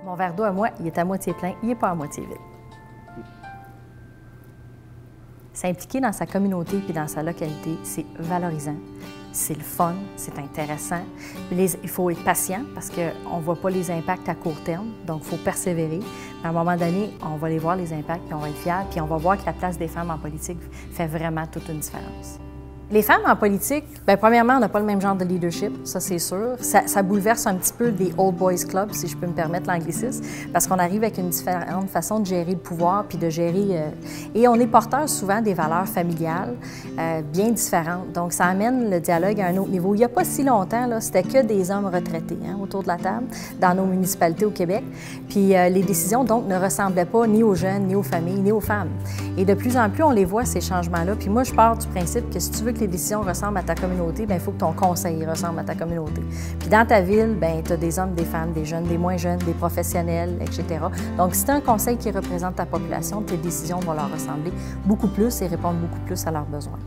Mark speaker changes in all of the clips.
Speaker 1: Mon verre d'eau à moi, il est à moitié plein, il n'est pas à moitié vide. S'impliquer dans sa communauté puis dans sa localité, c'est valorisant, c'est le fun, c'est intéressant. Il faut être patient parce qu'on ne voit pas les impacts à court terme, donc il faut persévérer. Mais à un moment donné, on va les voir, les impacts, puis on va être fiers, puis on va voir que la place des femmes en politique fait vraiment toute une différence. Les femmes en politique, bien, premièrement, on n'a pas le même genre de leadership, ça c'est sûr. Ça bouleverse un petit peu des Old Boys Club, si je peux me permettre l'anglicisme, parce qu'on arrive avec une différente façon de gérer le pouvoir, puis de gérer... Et on est porteur souvent des valeurs familiales bien différentes. Donc ça amène le dialogue à un autre niveau. Il n'y a pas si longtemps, c'était que des hommes retraités autour de la table, dans nos municipalités au Québec. Puis les décisions, donc, ne ressemblaient pas ni aux jeunes, ni aux familles, ni aux femmes. Et de plus en plus, on les voit, ces changements-là. Puis moi, je pars du principe que si tu veux que les décisions ressemblent à ta communauté, bien, il faut que ton conseil ressemble à ta communauté. Puis dans ta ville, bien, tu as des hommes, des femmes, des jeunes, des moins jeunes, des professionnels, etc. Donc, si tu as un conseil qui représente ta population, tes décisions vont leur ressembler beaucoup plus et répondre beaucoup plus à leurs besoins.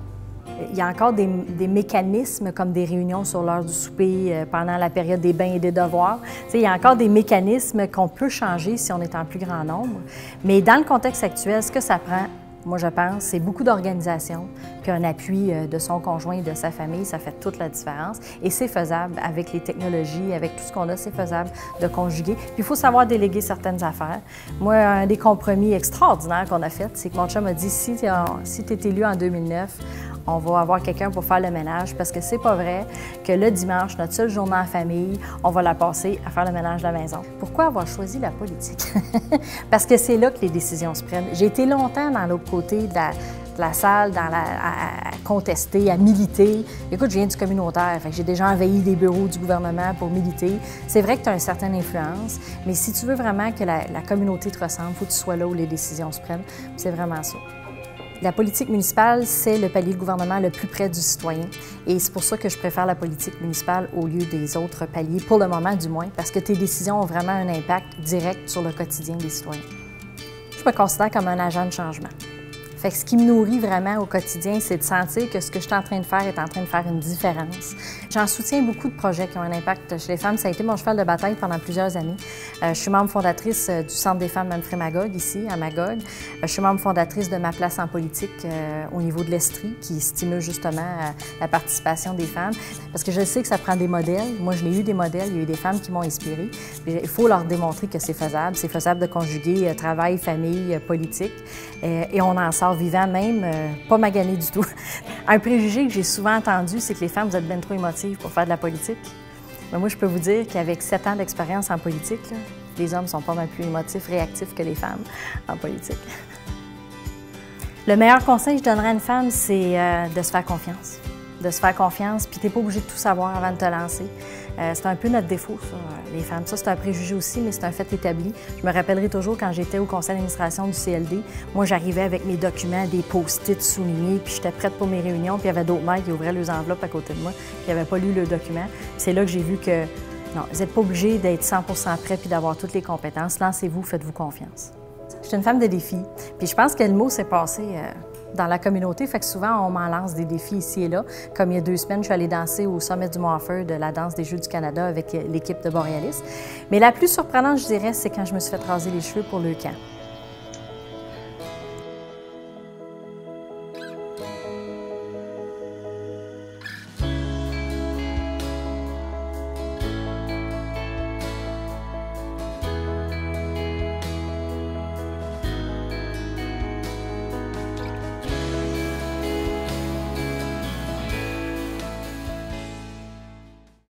Speaker 1: Il y a encore des mécanismes comme des réunions sur l'heure du souper pendant la période des bains et des devoirs. Il y a encore des mécanismes qu'on peut changer si on est en plus grand nombre. Mais dans le contexte actuel, ce que ça prend, moi je pense, c'est beaucoup d'organisation, puis un appui de son conjoint et de sa famille, ça fait toute la différence. Et c'est faisable avec les technologies, avec tout ce qu'on a, c'est faisable de conjuguer. Puis il faut savoir déléguer certaines affaires. Moi, un des compromis extraordinaires qu'on a fait, c'est que mon chum m'a dit, si tu es élu en 2009, on va avoir quelqu'un pour faire le ménage parce que c'est pas vrai que le dimanche, notre seule journée en famille, on va la passer à faire le ménage de la maison. Pourquoi avoir choisi la politique? Parce que c'est là que les décisions se prennent. J'ai été longtemps dans l'autre côté de la salle, à contester, à militer. Écoute, je viens du communautaire, j'ai déjà envahi des bureaux du gouvernement pour militer. C'est vrai que tu as une certaine influence, mais si tu veux vraiment que la communauté te ressemble, il faut que tu sois là où les décisions se prennent. C'est vraiment ça. La politique municipale, c'est le palier de gouvernement le plus près du citoyen. Et c'est pour ça que je préfère la politique municipale au lieu des autres paliers, pour le moment du moins, parce que tes décisions ont vraiment un impact direct sur le quotidien des citoyens. Je me considère comme un agent de changement. Fait que ce qui me nourrit vraiment au quotidien, c'est de sentir que ce que je suis en train de faire est en train de faire une différence. J'en soutiens beaucoup de projets qui ont un impact chez les femmes. Ça a été mon cheval de bataille pendant plusieurs années. Je suis membre fondatrice du Centre des femmes Manfred-Magog, ici, à Magog. Je suis membre fondatrice de Ma place en politique au niveau de l'Estrie, qui stimule justement la participation des femmes. Parce que je sais que ça prend des modèles. Moi, je l'ai eu des modèles. Il y a eu des femmes qui m'ont inspirée. Il faut leur démontrer que c'est faisable. C'est faisable de conjuguer travail, famille, politique. Et on en sort vivant même, pas magané du tout. Un préjugé que j'ai souvent entendu, c'est que les femmes, vous êtes bien trop émotives pour faire de la politique. Mais moi, je peux vous dire qu'avec 7 ans d'expérience en politique, là, les hommes sont pas mal plus émotifs, réactifs que les femmes en politique. Le meilleur conseil que je donnerais à une femme, c'est de se faire confiance. De se faire confiance, puis t'es pas obligé de tout savoir avant de te lancer. C'est un peu notre défaut, ça, les femmes. Ça, c'est un préjugé aussi, mais c'est un fait établi. Je me rappellerai toujours quand j'étais au conseil d'administration du CLD, moi, j'arrivais avec mes documents, des post-it soulignés, puis j'étais prête pour mes réunions, puis il y avait d'autres mères qui ouvraient leurs enveloppes à côté de moi, qui n'avaient pas lu le document. C'est là que j'ai vu que, non, vous n'êtes pas obligé d'être 100% prêt puis d'avoir toutes les compétences. Lancez-vous, faites-vous confiance. Je suis une femme de défis, puis je pense que le mot s'est passé dans la communauté, fait que souvent on m'en lance des défis ici et là. Comme il y a 2 semaines, je suis allée danser au sommet du Mont-Offord de la danse des Jeux du Canada avec l'équipe de Borealis. Mais la plus surprenante, je dirais, c'est quand je me suis fait raser les cheveux pour le camp.